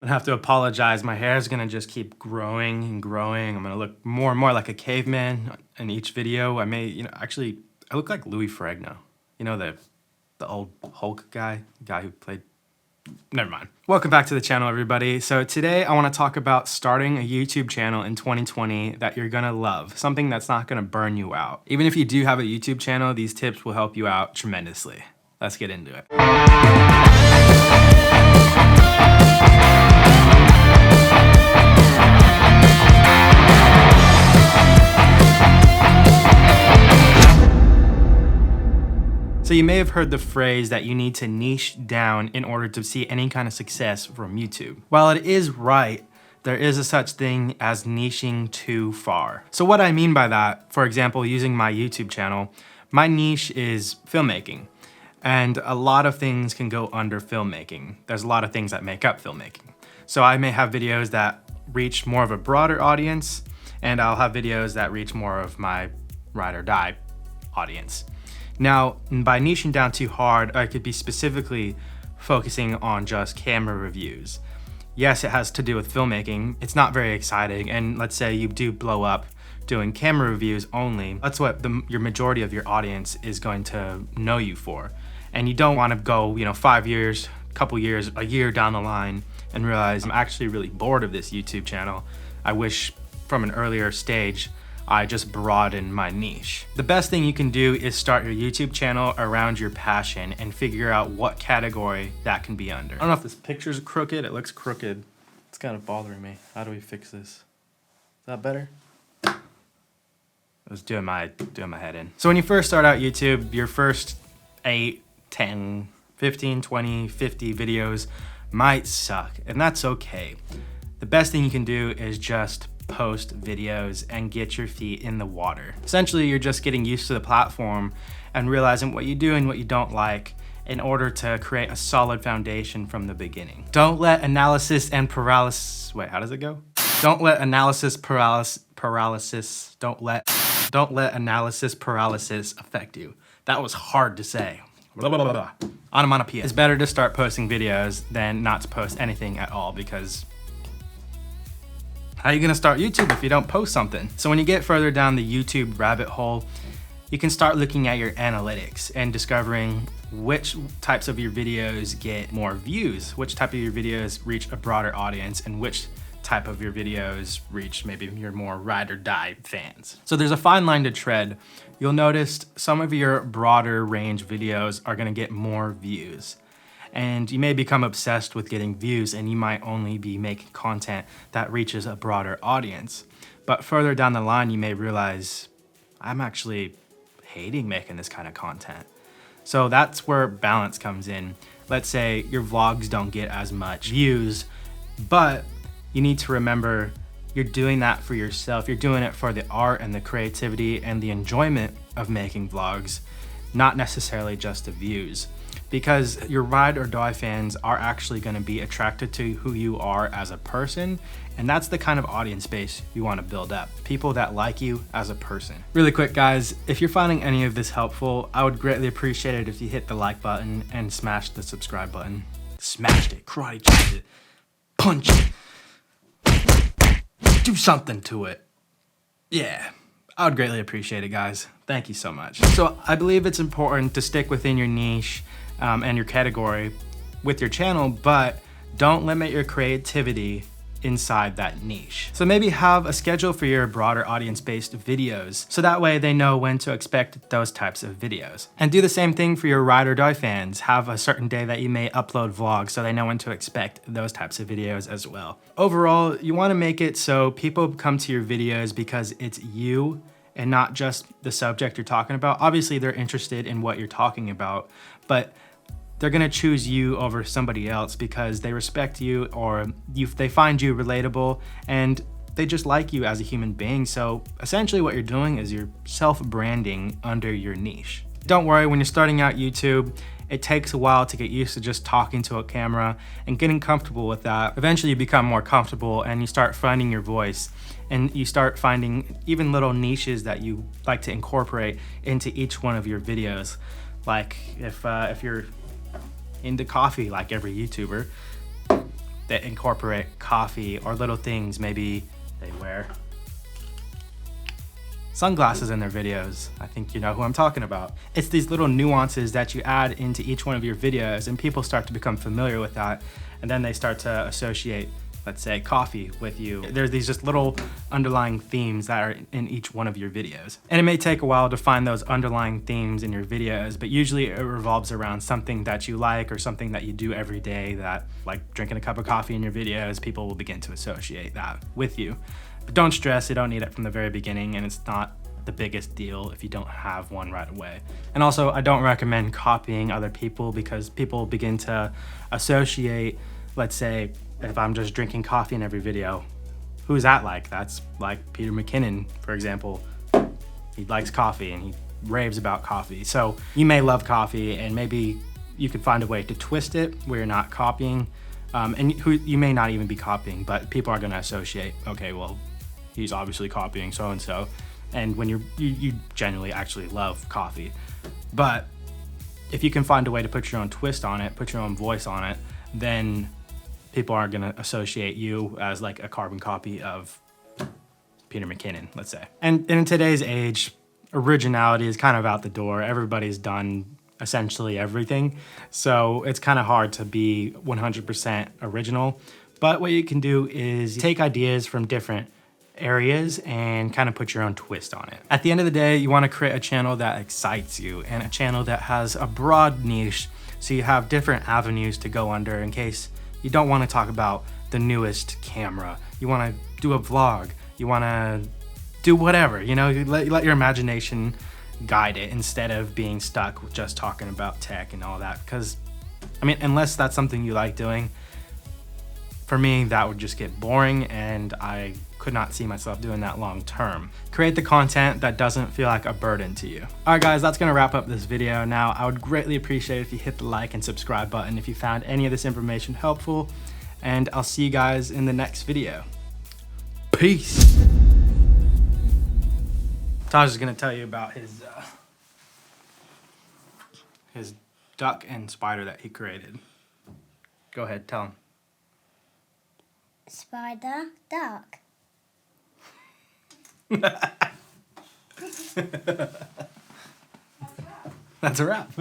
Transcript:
I have to apologize. My hair is gonna just keep growing and growing. I'm gonna look more and more like a caveman in each video. I may, actually, I look like Louis Ferrigno. You know, the old Hulk guy who played, never mind. Welcome back to the channel, everybody. So today I wanna talk about starting a YouTube channel in 2020 that you're gonna love, something that's not gonna burn you out. Even if you do have a YouTube channel, these tips will help you out tremendously. Let's get into it. So you may have heard the phrase that you need to niche down in order to see any kind of success from YouTube. While it is right, there is a such thing as niching too far. So what I mean by that, for example, using my YouTube channel, my niche is filmmaking. And a lot of things can go under filmmaking. There's a lot of things that make up filmmaking. So I may have videos that reach more of a broader audience, and I'll have videos that reach more of my ride or die audience. Now, by niching down too hard, I could be specifically focusing on just camera reviews. Yes, it has to do with filmmaking. It's not very exciting, and let's say you do blow up doing camera reviews only. That's what your majority of your audience is going to know you for. And you don't want to go, 5 years, couple years, a year down the line and realize I'm actually really bored of this YouTube channel. I wish from an earlier stage I just broadened my niche. The best thing you can do is start your YouTube channel around your passion and figure out what category that can be under. I don't know if this picture's crooked. It looks crooked. It's kind of bothering me. How do we fix this? Is that better? I was doing my head in. So when you first start out YouTube, your first 8, 10, 15, 20, 50 videos might suck, and that's okay. The best thing you can do is just post videos and get your feet in the water. Essentially, you're just getting used to the platform and realizing what you do and what you don't like in order to create a solid foundation from the beginning. Don't let analysis and paralysis, wait, how does it go? Don't let analysis paralysis, don't let analysis paralysis affect you. That was hard to say. Blah, blah, blah, blah. Onomatopoeia. It's better to start posting videos than not to post anything at all, because how are you gonna start YouTube if you don't post something? So when you get further down the YouTube rabbit hole, you can start looking at your analytics and discovering which types of your videos get more views, which type of your videos reach a broader audience, and which type of your videos reach maybe your more ride or die fans. So there's a fine line to tread. You'll notice some of your broader range videos are gonna get more views. And you may become obsessed with getting views, and you might only be making content that reaches a broader audience. But further down the line, you may realize, I'm actually hating making this kind of content. So that's where balance comes in. Let's say your vlogs don't get as much views, but you need to remember you're doing that for yourself. You're doing it for the art and the creativity and the enjoyment of making vlogs, not necessarily just the views. Because your ride or die fans are actually gonna be attracted to who you are as a person, and that's the kind of audience base you wanna build up. People that like you as a person. Really quick, guys, if you're finding any of this helpful, I would greatly appreciate it if you hit the like button and smash the subscribe button. Smashed it, karate chopped it, punch it, do something to it. Yeah. I would greatly appreciate it, guys. Thank you so much. So I believe it's important to stick within your niche and your category with your channel, but don't limit your creativity inside that niche. So maybe have a schedule for your broader audience-based videos, so that way they know when to expect those types of videos. And do the same thing for your ride or die fans. Have a certain day that you may upload vlogs so they know when to expect those types of videos as well. Overall, you wanna make it so people come to your videos because it's you and not just the subject you're talking about. Obviously, they're interested in what you're talking about, but they're gonna choose you over somebody else because they respect you, or they find you relatable, and they just like you as a human being. So essentially what you're doing is you're self-branding under your niche. Don't worry, when you're starting out YouTube, it takes a while to get used to just talking to a camera and getting comfortable with that. Eventually you become more comfortable and you start finding your voice, and you start finding even little niches that you like to incorporate into each one of your videos. Like if you're into coffee like every YouTuber, that incorporate coffee or little things. Maybe they wear sunglasses in their videos. I think you know who I'm talking about. It's these little nuances that you add into each one of your videos, and people start to become familiar with that, and then they start to associate, let's say, coffee with you. There's these just little underlying themes that are in each one of your videos. And it may take a while to find those underlying themes in your videos, but usually it revolves around something that you like or something that you do every day, that, like drinking a cup of coffee in your videos, people will begin to associate that with you. But don't stress, you don't need it from the very beginning, and it's not the biggest deal if you don't have one right away. And also, I don't recommend copying other people, because people begin to associate, let's say, if I'm just drinking coffee in every video, who's that like? That's like Peter McKinnon, for example. He likes coffee and he raves about coffee. So you may love coffee, and maybe you could find a way to twist it where you're not copying, and who you may not even be copying, but people are gonna associate, okay, well, he's obviously copying so-and-so, and when you genuinely actually love coffee. But if you can find a way to put your own twist on it, put your own voice on it, then people aren't gonna associate you as like a carbon copy of Peter McKinnon, let's say. And in today's age, originality is kind of out the door. Everybody's done essentially everything. So it's kind of hard to be 100% original. But what you can do is take ideas from different areas and kind of put your own twist on it. At the end of the day, you want to create a channel that excites you and a channel that has a broad niche, so you have different avenues to go under in case you don't want to talk about the newest camera. You want to do a vlog. You want to do whatever, you know, you let your imagination guide it instead of being stuck with just talking about tech and all that. Because, I mean, unless that's something you like doing, for me, that would just get boring, and I could not see myself doing that long term. Create the content that doesn't feel like a burden to you. All right, guys, that's gonna wrap up this video. Now, I would greatly appreciate if you hit the like and subscribe button if you found any of this information helpful, and I'll see you guys in the next video. Peace. Taj is gonna tell you about his duck and spider that he created. Go ahead, tell him. Spider, duck. That's a wrap.